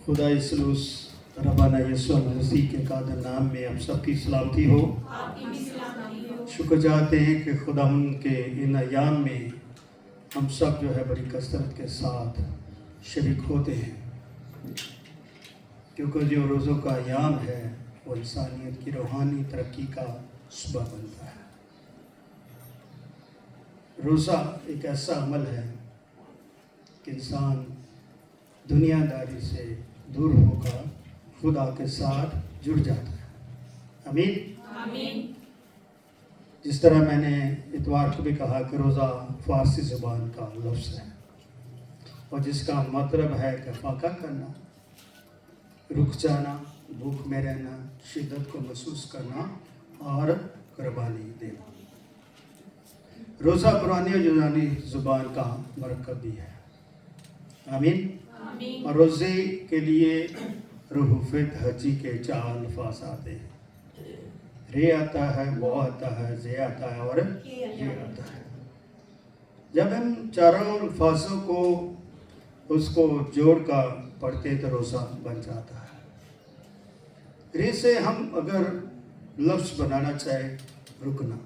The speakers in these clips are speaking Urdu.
خدا سلوس ربانہ یسوع مسیح کے قادر نام میں آپ سب کی سلامتی ہو۔ شکر چاہتے ہیں کہ خدا ان کے ان ایام میں ہم سب جو ہے بڑی کثرت کے ساتھ شریک ہوتے ہیں، کیونکہ جو روزوں کا ایام ہے وہ انسانیت کی روحانی ترقی کا سبب بنتا ہے۔ روزہ ایک ایسا عمل ہے کہ انسان دنیا داری سے دور ہو کر خدا کے ساتھ جڑ جاتا ہے۔ آمین۔ جس طرح میں نے اتوار کو بھی کہا کہ روزہ فارسی زبان کا لفظ ہے اور جس کا مطلب ہے کہ فاقہ کرنا، رک جانا، بھوک میں رہنا، شدت کو محسوس کرنا اور قربانی دینا۔ روزہ پرانی اور یونانی زبان کا مرکب بھی ہے۔ آمین۔ اور روزے کے لیے رہوفت حجی کے 4 الفاظ آتے ہیں۔ رے آتا ہے، وہ آتا ہے، زے آتا ہے اور یہ آتا ہے۔ جب ہم چاروں الفاظوں کو اس کو جوڑ کر پڑھتے تو روزہ بن جاتا ہے۔ رے سے ہم اگر لفظ بنانا چاہے رکنا،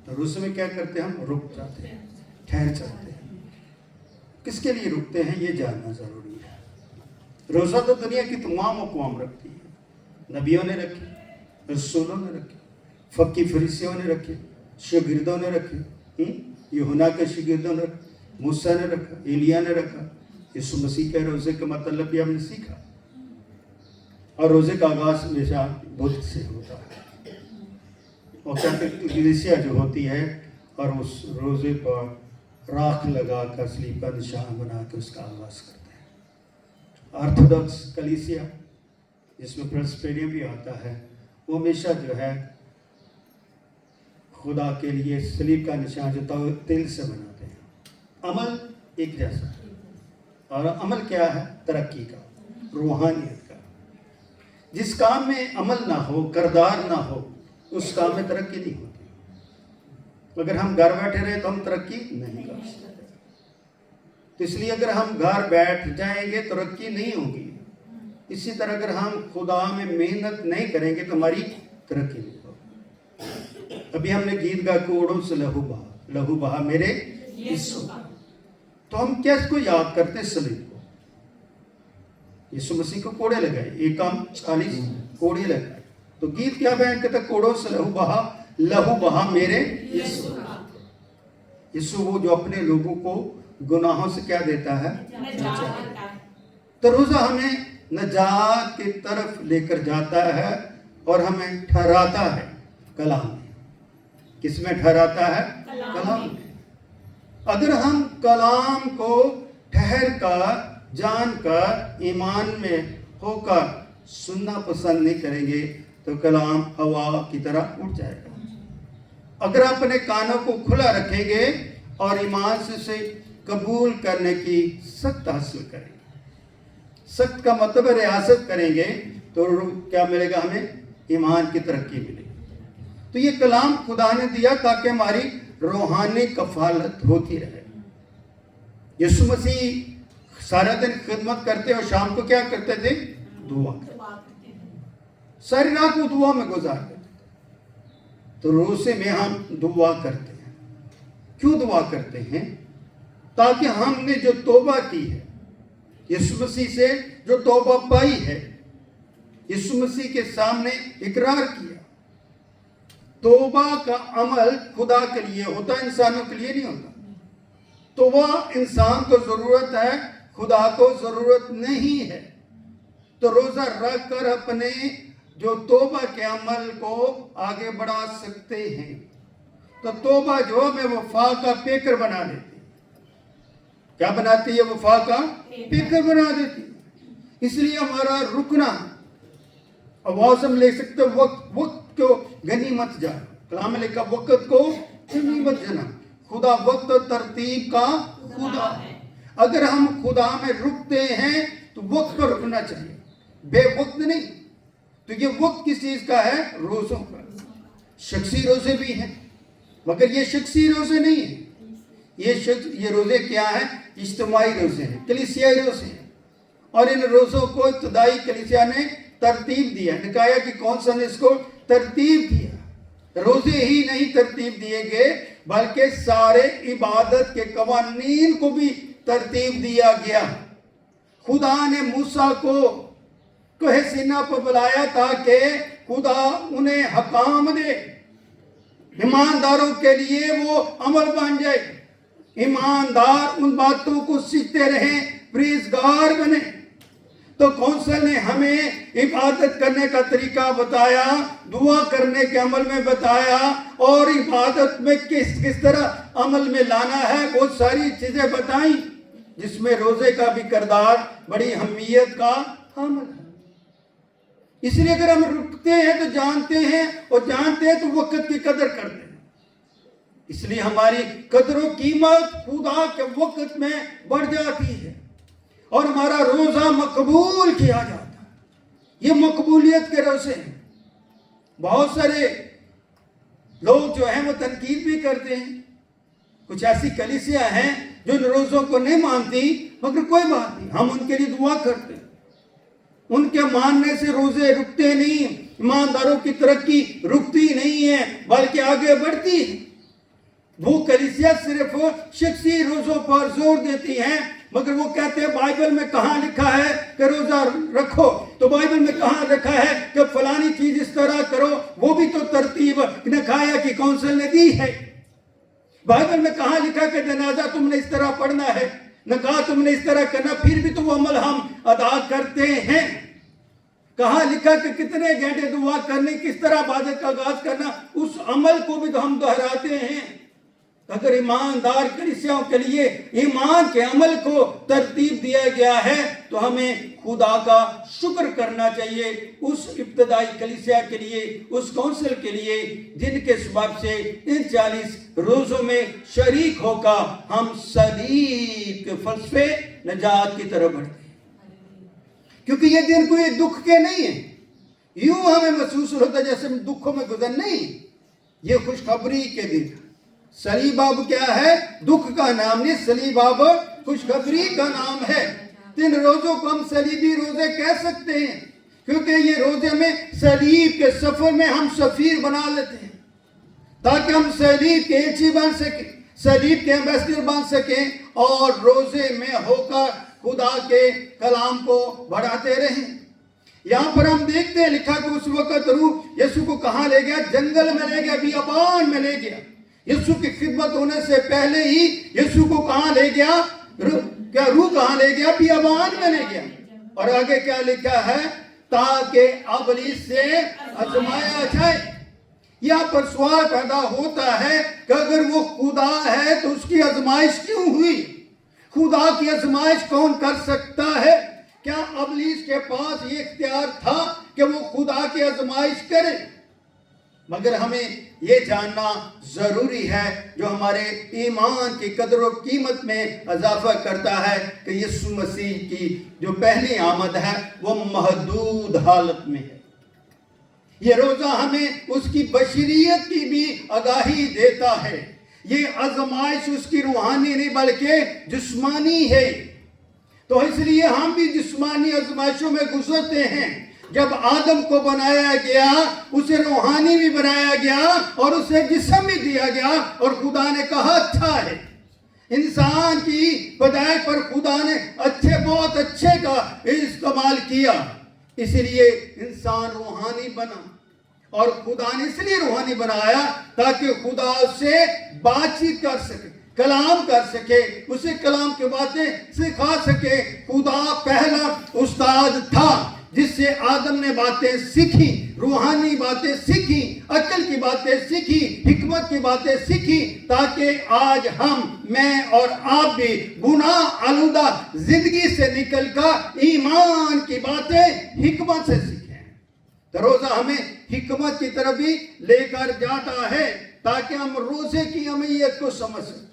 تو روزے میں کیا کرتے ہیں؟ ہم رک جاتے ہیں، ٹھہر جاتے ہیں۔ کس کے لیے رکتے ہیں یہ جاننا ضروری ہے۔ روزہ تو دنیا کی تمام اقوام رکھتی ہے، نبیوں نے رکھی، رسولوں نے رکھی، فقی فریسیوں نے رکھے، شاگردوں نے رکھے، یوحنا کے شاگردوں نے رکھا، موسیٰ نے رکھا، ایلیا نے رکھا۔ یسوع مسیح کے روزے کا مطلب بھی ہم نے سیکھا، اور روزے کا آغاز ہمیشہ بدھ سے ہوتا ہے، اور کلیسیا جو ہوتی ہے اور اس روزے پر راکھ لگا کر صلیب کا نشان بنا کے اس کا آغاز کرتے ہیں۔ آرتھوڈکس کلیسیا جس میں پریسبیٹرین بھی آتا ہے، وہ ہمیشہ جو ہے خدا کے لیے صلیب کا نشان جو تیل سے بناتے ہیں۔ عمل ایک جیسا ہے، اور عمل کیا ہے؟ ترقی کا، روحانیت کا۔ جس کام میں عمل نہ ہو، کردار نہ ہو، اس کام میں ترقی نہیں ہوتی۔ اگر ہم گھر بیٹھے رہے تو ہم ترقی نہیں کر سکتے۔ تو اس لیے اگر ہم گھر بیٹھ جائیں گے ترقی نہیں ہوگی۔ اسی طرح اگر ہم خدا میں محنت نہیں کریں گے تو ہماری ترقی نہیں ہوگی۔ ابھی ہم نے گیت گا کوڑوں سے لہو بہا میرے یسوع، تو ہم کیا اس کو یاد کرتے ہیں؟ صلیب کو۔ یسوع مسیح کو کوڑے لگائے، 1 کام 40 کوڑے لگائے، تو گیت کیا بیان کرتا ہے؟ کوڑوں سے لہو بہا میرے یسوع۔ یسوع وہ جو اپنے لوگوں کو گناہوں سے کیا دیتا ہے؟ تو روزہ ہمیں نجات کی طرف لے کر جاتا ہے اور ہمیں ٹھہراتا ہے کلام میں۔ کس میں ٹھہراتا ہے؟ کلام میں۔ اگر ہم کلام کو ٹھہر کر، جان کر، ایمان میں ہو کر سننا پسند نہیں کریں گے تو کلام ہوا کی طرح اڑ جائے گا۔ اگر اپنے کانوں کو کھلا رکھیں گے اور ایمان سے اسے قبول کرنے کی سخت حاصل کریں گے، سخت کا مطلب ریاست کریں گے، تو کیا ملے گا ہمیں؟ ایمان کی ترقی ملے گی۔ تو یہ کلام خدا نے دیا تاکہ ہماری روحانی کفالت ہوتی رہے۔ یسوع مسیح سارا دن خدمت کرتے اور شام کو کیا کرتے تھے؟ دعا کرتے، ساری رات وہ دعا میں گزارتے تھے۔ تو روزے میں ہم دعا کرتے ہیں۔ کیوں دعا کرتے ہیں؟ تاکہ ہم نے جو توبہ کی ہے، یسوع مسیح سے جو توبہ پائی ہے، یسوع مسیح کے سامنے اقرار کیا۔ توبہ کا عمل خدا کے لیے ہوتا ہے، انسانوں کے لیے نہیں ہوتا۔ توبہ انسان کو ضرورت ہے، خدا کو ضرورت نہیں ہے۔ تو روزہ رکھ کر اپنے جو توبہ کے عمل کو آگے بڑھا سکتے ہیں۔ تو توبہ جو ہمیں وفا کا پیکر بنا دیتی، کیا بناتی ہے؟ وفا کا پیکر بنا دیتی۔ اس لیے ہمارا رکنا، آواز ہم لے سکتے وقت کو غنیمت جانا۔ کلام میں لکھا وقت کو غنیمت جانا۔ خدا وقت اور ترتیب کا خدا ہے۔ اگر ہم خدا میں رکتے ہیں تو وقت پر رکنا چاہیے، بے وقت نہیں۔ تو یہ وقت کس چیز کا ہے؟ روزوں کا۔ شخصی روزے بھی ہیں، مگر یہ شخصی روزے نہیں ہیں۔ یہ روزے کیا ہیں؟ اجتماعی روزے ہیں، کلیسیائی روزے ہیں۔ اور ان روزوں کو ابتدائی کلیسیا نے ترتیب دیا، نکایا کی کونسل نے اس کو ترتیب دیا۔ روزے ہی نہیں ترتیب دیے گئے بلکہ سارے عبادت کے قوانین کو بھی ترتیب دیا گیا۔ خدا نے موسیٰ کو کوہ سینا پر بلایا تاکہ خدا انہیں حکام دے، ایمانداروں کے لیے وہ عمل بن جائے، ایماندار ان باتوں کو سیکھتے رہیں، پریزگار بنے۔ تو کونسل نے ہمیں عبادت کرنے کا طریقہ بتایا، دعا کرنے کے عمل میں بتایا، اور عبادت میں کس طرح عمل میں لانا ہے بہت ساری چیزیں بتائیں، جس میں روزے کا بھی کردار بڑی اہمیت کا حامل ہے۔ اس لیے اگر ہم رکتے ہیں تو جانتے ہیں، اور جانتے ہیں تو وقت کی قدر کرتے ہیں۔ اس لیے ہماری قدر و قیمت خدا کے وقت میں بڑھ جاتی ہے، اور ہمارا روزہ مقبول کیا جاتا ہے۔ یہ مقبولیت کے روزے ہیں۔ بہت سارے لوگ جو ہیں وہ تنقید بھی کرتے ہیں، کچھ ایسی کلیسیاں ہیں جو ان روزوں کو نہیں مانتی، مگر کوئی بات نہیں، ہم ان کے لیے دعا کرتے ہیں۔ ان کے ماننے سے روزے رکتے نہیں، ایمانداروں کی ترقی رکتی نہیں ہے بلکہ آگے بڑھتی ہے۔ وہ کلیسیا صرف شخصی روزوں پر زور دیتی ہیں، مگر وہ کہتے ہیں بائبل میں کہاں لکھا ہے کہ روزہ رکھو، تو بائبل میں کہاں لکھا ہے کہ فلانی چیز اس طرح کرو، وہ بھی تو ترتیب نکایا کی کونسل نے دی ہے۔ بائبل میں کہاں لکھا کہ جنازہ تم نے اس طرح پڑھنا ہے، نکاح تم نے اس طرح کرنا، پھر بھی تو وہ عمل ہم ادا کرتے ہیں۔ کہاں لکھا کہ کتنے گھنٹے دعا کرنے، کس طرح عبادت کا آغاز کرنا، اس عمل کو بھی تو ہم دہراتے ہیں۔ اگر ایماندار کلیسیاؤں کے لیے ایمان کے عمل کو ترتیب دیا گیا ہے تو ہمیں خدا کا شکر کرنا چاہیے اس ابتدائی کلیسیا کے لیے، اس کونسل کے لیے، جن کے سبب سے ان 40 روزوں میں شریک ہو کر ہم صلیب کے فلسفے نجات کی طرف بڑھتے ہیں۔ کیونکہ یہ دن کوئی دکھ کے نہیں ہیں، یوں ہمیں محسوس ہوتا ہے جیسے ہم دکھوں میں گزر، نہیں، یہ خوشخبری کے دن۔ صلیب اب کیا ہے؟ دکھ کا نام نہیں، صلیب اب خوشخبری کا نام ہے۔ تین روزوں کو ہم صلیبی روزے کہہ سکتے ہیں، کیونکہ یہ روزے میں صلیب کے سفر میں ہم سفیر بنا لیتے ہیں، تاکہ ہم صلیب کے ایجنٹ بن سکیں، صلیب کے ایمبیسڈر بن سکیں، اور روزے میں ہو کر خدا کے کلام کو بڑھاتے رہیں۔ یہاں پر ہم دیکھتے ہیں لکھا کہ اس وقت روح یسوع کو کہاں لے گیا؟ جنگل میں لے گیا، بیابان میں لے گیا۔ یسوع کی خدمت ہونے سے پہلے ہی یسوع کو کہاں لے گیا؟ کیا روح کہاں لے گیا؟ بیابان میں لے گیا۔ اور آگے کیا لکھا ہے؟ تاکہ ابلیس سے آزمایا جائے۔ یہاں پر سوال پیدا ہوتا ہے کہ اگر وہ خدا ہے تو اس کی آزمائش کیوں ہوئی؟ خدا کی آزمائش کون کر سکتا ہے؟ کیا ابلیس کے پاس یہ اختیار تھا کہ وہ خدا کی آزمائش کرے؟ مگر ہمیں یہ جاننا ضروری ہے، جو ہمارے ایمان کی قدر و قیمت میں اضافہ کرتا ہے، کہ یسوع مسیح کی جو پہلی آمد ہے وہ محدود حالت میں ہے۔ یہ روزہ ہمیں اس کی بشریت کی بھی آگاہی دیتا ہے۔ یہ آزمائش اس کی روحانی نہیں بلکہ جسمانی ہے، تو اس لیے ہم بھی جسمانی آزمائشوں میں گزرتے ہیں۔ جب آدم کو بنایا گیا اسے روحانی بھی بنایا گیا اور اسے جسم بھی دیا گیا، اور خدا نے کہا اچھا ہے۔ انسان کی پیدائش پر خدا نے بہت اچھے کا استعمال کیا، اس لیے انسان روحانی بنا، اور خدا نے اس لیے روحانی بنایا تاکہ خدا اس سے بات چیت کر سکے، کلام کر سکے، اسے کلام کی باتیں سکھا سکے۔ خدا پہلا استاد تھا جس سے آدم نے باتیں سیکھی، روحانی باتیں سیکھی، عقل کی باتیں سیکھی، حکمت کی باتیں سیکھی، تاکہ آج ہم، میں اور آپ بھی گناہ آلودہ زندگی سے نکل کر ایمان کی باتیں حکمت سے سیکھیں۔ تو روزہ ہمیں حکمت کی طرف بھی لے کر جاتا ہے تاکہ ہم روزے کی اہمیت کو سمجھ سکیں۔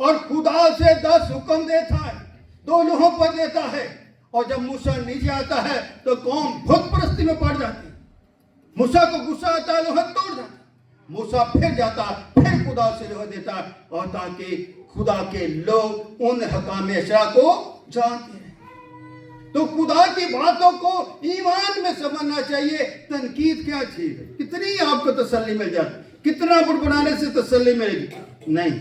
اور خدا سے 10 حکم دیتا ہے، 2 لوہوں پر دیتا ہے، اور جب موسیٰ نیچے آتا ہے تو قوم بت پرستی میں پڑ جاتی ہے۔ موسیٰ کو غصہ آتا ہے، لوہا توڑ جاتا ہے، موسیٰ پھر جاتا ہے، پھر خدا سے لوہا دیتا ہے، اور تاکہ خدا کے لوگ ان حکام 10 کو جانتے ہیں۔ تو خدا کی باتوں کو ایمان میں سمجھنا چاہیے۔ تنقید کیا چیز ہے؟ کتنی آپ کو تسلی مل جاتی، کتنا بڑبڑانے سے تسلی ملے گی؟ نہیں،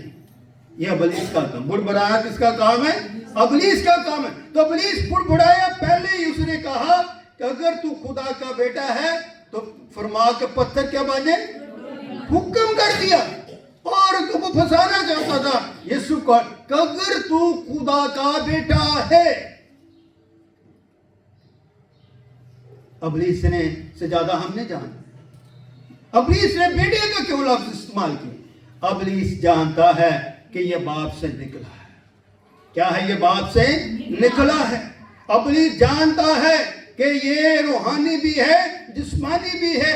یہ ابلیس کا کام۔ بڑبڑایا کس کا کام ہے؟ ابلیس کا کام ہے۔ تو ابلیس بڑبڑایا، پہلے ہی اس نے کہا کہ اگر تو خدا کا بیٹا ہے تو فرما کہ پتھر کیا بنے؟ حکم کر دیا، اور تو کو پھنسانا چاہتا تھا یسوع کو کہ اگر تو خدا کا بیٹا ہے۔ ابلیس نے سے زیادہ ہم نے جانا، ابلیس نے بیٹے کا کیوں لفظ استعمال کیا؟ ابلیس جانتا ہے کہ یہ باپ سے نکلا ہے۔ کیا ہے؟ یہ باپ سے نکلا ہے۔ ابلیس جانتا ہے کہ یہ روحانی بھی ہے، جسمانی بھی ہے،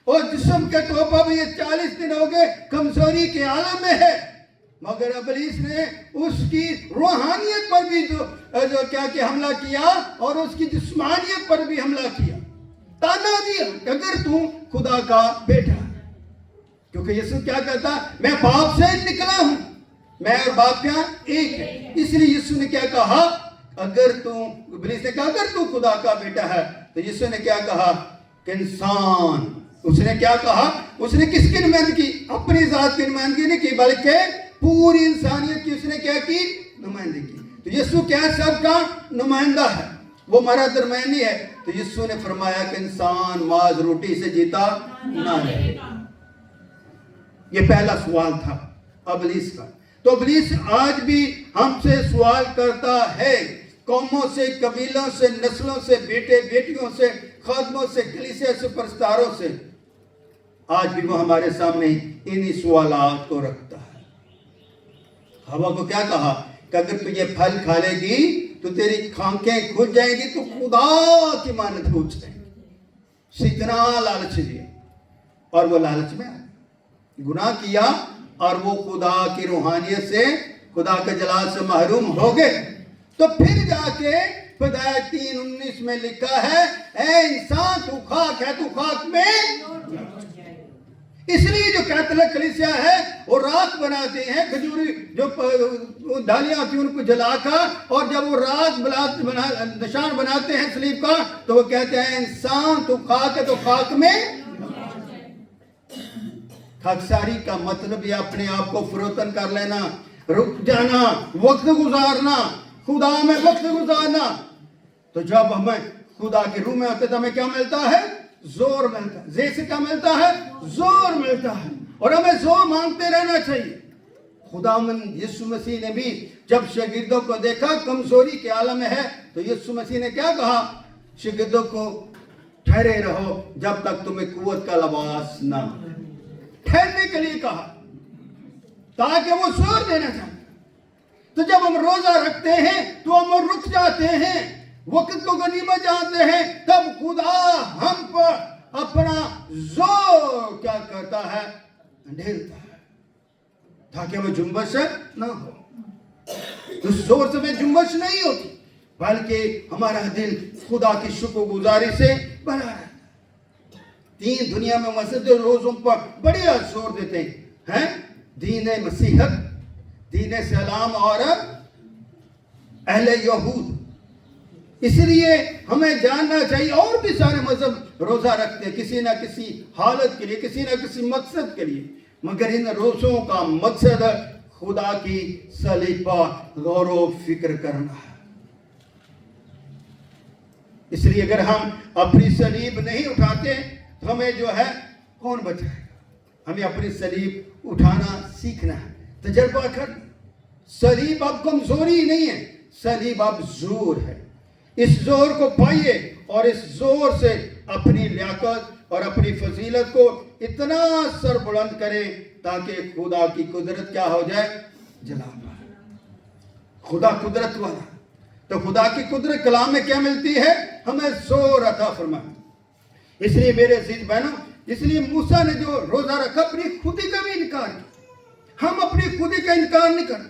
اور جسم کے طور پر بھی یہ 40 دن ہو گئے کمزوری کے عالم میں ہے، مگر ابلیس نے اس کی روحانیت پر بھی جو کیا کہ حملہ کیا، اور اس کی جسمانیت پر بھی حملہ کیا، تانا دیا کہ اگر تو خدا کا بیٹا ہے۔ کیونکہ یسوع کیا کہتا؟ میں باپ سے نکلا ہوں، میں اور باپ کیا ایک ہے۔ اس لیے یسوع نے کیا کہا؟ ابلیس نے کہا اگر تو خدا کا بیٹا ہے، تو یسوع نے کیا کہا کہ انسان، اس نے کیا کہا؟ اس نے کس کی نمائندگی کی؟ اپنی ذات کی نمائندگی نہیں کی، بلکہ پوری انسانیت کی اس نے کیا کی؟ نمائندگی کی۔ تو یسوع کیا سب کا نمائندہ ہے، وہ ہمارا درمیانی ہے۔ تو یسوع نے فرمایا کہ انسان محض روٹی سے جیتا نہ رہے۔ یہ پہلا سوال تھا ابلیس کا۔ تو ابلیس آج بھی ہم سے سوال کرتا ہے، قوموں سے، قبیلوں سے، نسلوں سے، بیٹے بیٹیوں سے، خادموں سے، کلیسیا سے، پرستاروں سے، آج بھی وہ ہمارے سامنے انہی سوالات کو رکھتا ہے۔ ہوا کو کیا کہا کہ اگر تو یہ پھل کھا لے گی تو تیری آنکھیں کھل جائیں گی، تو خدا کی مانند ہو جائیں گی۔ اتنا لالچ دیا، اور وہ لالچ میں گناہ کیا، اور وہ خدا کی روحانیت سے، خدا کے جلال سے محروم ہو گئے۔ تو پھر جا کے پیدائش 3:19 میں لکھا ہے، اے انسان تو خاک ہے، تو خاک میں۔ اس لیے جو کیتھولک کلیسیا ہے وہ راکھ بناتے ہیں، کھجوری جو ڈالیاں ہوتی ہیں ان کو جلا کر، اور جب وہ راکھ نشان بناتے ہیں صلیب کا، تو وہ کہتے ہیں انسان تو خاک ہے، تو خاک میں۔ خاکساری کا مطلب یہ اپنے آپ کو فروتن کر لینا، رک جانا، وقت گزارنا، خدا میں وقت گزارنا۔ تو جب ہمیں خدا کی روح میں ہوتے تو ہمیں کیا ملتا ہے؟ زور ملتا ہے۔ زیر سے کیا ملتا ہے؟ زور ملتا ہے، اور ہمیں زور مانگتے رہنا چاہیے۔ خداوند یسوع مسیح نے بھی جب شاگردوں کو دیکھا کمزوری کے عالم میں ہے، تو یسوع مسیح نے کیا کہا؟ شاگردوں کو ٹھہرے رہو جب تک تمہیں قوت کا لباس نہ ملے۔ ٹھہرنے کے لیے کہا تاکہ وہ زور دینا چاہتے۔ تو جب ہم روزہ رکھتے ہیں تو ہم رک جاتے ہیں، وقت کو غنیمت جانتے ہیں، تب خدا ہم پر اپنا زور کیا کرتا ہے؟ ڈھیلتا ہے، تاکہ ہمیں جنبش نہ ہو۔ اس زور سے ہمیں جنبش نہیں ہوتی، بلکہ ہمارا دل خدا کی شکر گزاری سے بھرا رہتا ہے۔ 3 دنیا میں مسجد روزوں پر بڑی زور دیتے ہیں، دین مسیحت، دین اسلام اور اہل یہود۔ اس لیے ہمیں جاننا چاہیے، اور بھی سارے مذہب روزہ رکھتے ہیں کسی نہ کسی حالت کے لیے، کسی نہ کسی مقصد کے لیے، مگر ان روزوں کا مقصد خدا کی صلیب پر غور و فکر کرنا ہے۔ اس لیے اگر ہم اپنی صلیب نہیں اٹھاتے تو ہمیں جو ہے کون بچائے گا؟ ہمیں اپنی صلیب اٹھانا سیکھنا ہے، تجربہ کرنا۔ صلیب اب کمزوری نہیں ہے، صلیب اب زور ہے۔ اس زور کو پائیے، اور اس زور سے اپنی لیاقت اور اپنی فضیلت کو اتنا سر بلند کریں تاکہ خدا کی قدرت کیا ہو جائے؟ جلا پائے۔ خدا قدرت والا، تو خدا کی قدرت کلام میں کیا ملتی ہے؟ ہمیں زور عطا فرمائے۔ اس لیے میرے عزیز بہنوں، اس لیے موسیٰ نے جو روزہ رکھا اپنی خودی کا بھی انکار کیا۔ ہم اپنی خودی کا انکار نہیں کرتے،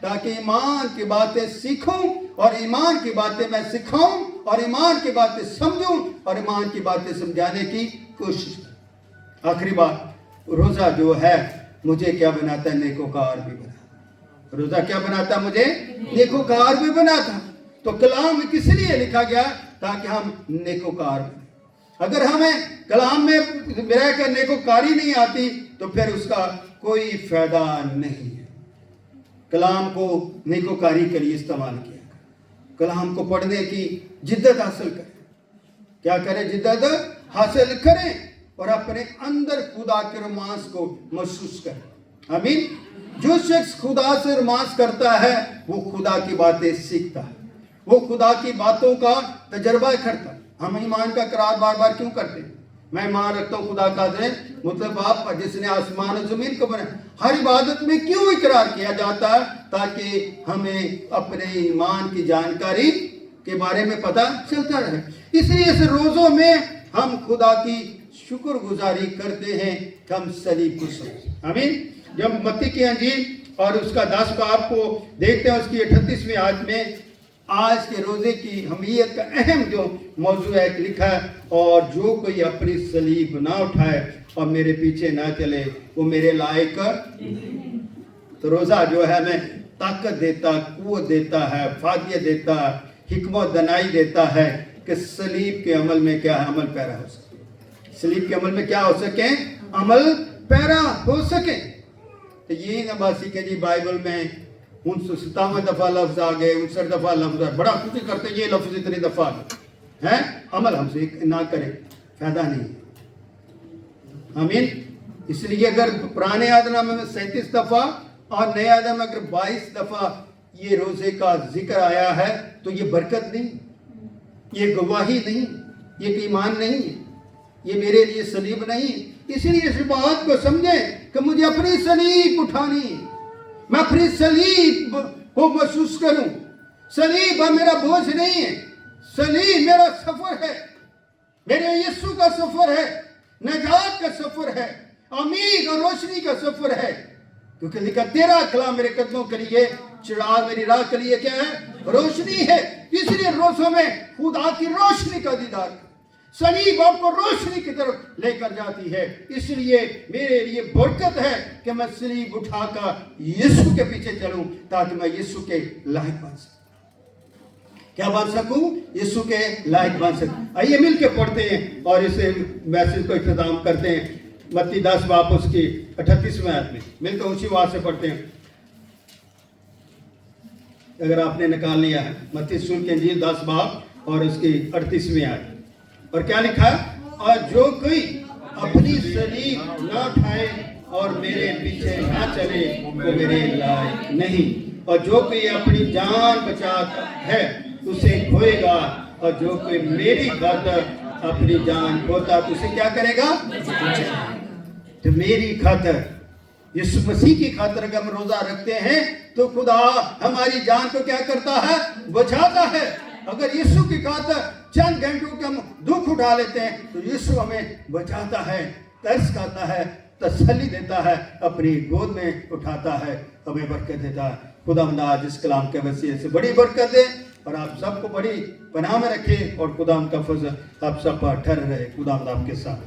تاکہ ایمان کی باتیں سیکھوں اور ایمان کی باتیں میں سکھاؤں اور ایمان کی باتیں سمجھوں اور ایمان کی باتیں سمجھانے کی کوشش کروں۔ آخری بات، روزہ جو ہے مجھے کیا بناتا ہے؟ نیکوکار بھی بناتا۔ روزہ کیا بناتا؟ مجھے نیکوکار بھی بناتا۔ تو کلام کس لیے لکھا گیا؟ تاکہ ہم نیکوکار بنیں۔ اگر ہمیں کلام میں رہ کر نیکوکاری نہیں آتی تو پھر اس کا کوئی فائدہ نہیں ہے۔ کلام کو نیکوکاری کے لیے استعمال کیا کریں۔ کلام کو پڑھنے کی جدت حاصل کریں۔ کیا کریں؟ جدت حاصل کریں اور اپنے اندر خدا کے رومانس کو محسوس کریں۔ آمین۔ جو شخص خدا سے رومانس کرتا ہے وہ خدا کی باتیں سیکھتا ہے، وہ خدا کی باتوں کا تجربہ کرتا ہے۔ ہم ایمان کا اقرار بار بار کیوں کرتے ہیں؟ میں ایمان رکھتا ہوں خدا کا ہے مطلب آپ پر جس نے آسمان و زمین کو بنایا۔ ہر عبادت میں کیوں اقرار کیا جاتا ہے؟ تاکہ ہمیں اپنے ایمان کی جانکاری کے بارے میں پتہ چلتا رہے۔ اس لیے اس روزوں میں ہم خدا کی شکر گزاری کرتے ہیں کہ ہم صلیب کو سمجھیں۔ آمین۔ جب متی کی انجیل اور اس کا 10 باب کو دیکھتے ہیں، اس کی 38ویں آیت میں آج کے روزے کی اہمیت کا اہم جو موضوع ہے لکھا ہے، اور جو کوئی اپنی صلیب نہ اٹھائے اور میرے پیچھے نہ چلے وہ میرے لائق۔ تو روزہ جو ہے ہمیں طاقت دیتا، قوت دیتا ہے، فادیت دیتا ہے، حکمت دانائی دیتا ہے کہ صلیب کے عمل میں کیا ہے؟ عمل پیرا ہو سکے۔ صلیب کے عمل میں کیا ہو سکے؟ عمل پیرا ہو سکے۔ تو یہی نہ بات کہ جی بائبل میں 57 دفعہ لفظ آ گئے، 59 دفعہ لفظ آ، بڑا خوشی کرتے یہ لفظ اتنی دفعہ ہے، عمل ہم سے نہ کریں، فائدہ نہیں۔ آمین۔ اس لیے اگر پرانے عہد نامے میں 37 دفعہ اور نئے عہد میں اگر 22 دفعہ یہ روزے کا ذکر آیا ہے تو یہ برکت نہیں، یہ گواہی نہیں، یہ ایمان نہیں ہے، یہ میرے لیے صلیب نہیں۔ اس لیے اس بات کو سمجھیں کہ مجھے اپنی صلیب اٹھانی ہے، میں اپنی صلیب کو محسوس کروں۔ صلیب میرا بوجھ نہیں ہے، صلیب میرا سفر ہے، میرے یسوع کا سفر ہے، نجات کا سفر ہے، امید اور روشنی کا سفر ہے۔ کیونکہ لکھا تیرا کلام میرے قدموں کے لیے چراغ، میری راہ کے لیے کیا ہے؟ روشنی ہے۔ اس لیے روزوں میں خدا کی روشنی کا دیدار کریں۔ صلیب آپ کو روشنی کی طرف لے کر جاتی ہے۔ اس لیے میرے لیے برکت ہے کہ میں صلیب اٹھا کر یسوع کے پیچھے چلوں تاکہ میں یسوع کے لائق بن سکوں۔ کیا بن سکوں؟ یسوع کے لائق بن سکوں۔ آئیے مل کے پڑھتے ہیں اور اسے میسج کو اختتام کرتے ہیں۔ متی 10 باب اس کی 38ویں آیت میں مل کر اسی آواز سے پڑھتے ہیں۔ اگر آپ نے نکال لیا ہے متی رسول کی انجیل 10 باب اور اس کی 38ویں آیت، اور کیا لکھا؟ اور جو کوئی اپنی صلیب نہ اٹھائے اور میرے پیچھے نہ چلے وہ میرے لائق نہیں، اور جو کوئی اپنی جان بچاتا ہے اسے کھوئے گا، اور جو کوئی میری خاطر اپنی جان کھوتا تو اسے کیا کرے گا؟ تو میری خاطر، یسوع مسیح کی خاطر اگر ہم روزہ رکھتے ہیں تو خدا ہماری جان کو کیا کرتا ہے؟ بچاتا ہے۔ اگر یسوع کی خاطر چند گھنٹوں کے ہم دکھ اٹھا لیتے ہیں تو یسوع ہمیں بچاتا ہے، ترس کھاتا ہے، تسلی دیتا ہے، اپنی گود میں اٹھاتا ہے، ہمیں برکت دیتا ہے۔ خداوند آج اس کلام کے وسیلے سے بڑی برکت دے اور آپ سب کو بڑی پناہ میں رکھے، اور خدا کا فضل آپ سب پر ٹھہر رہے۔ خداوند آپ کے ساتھ۔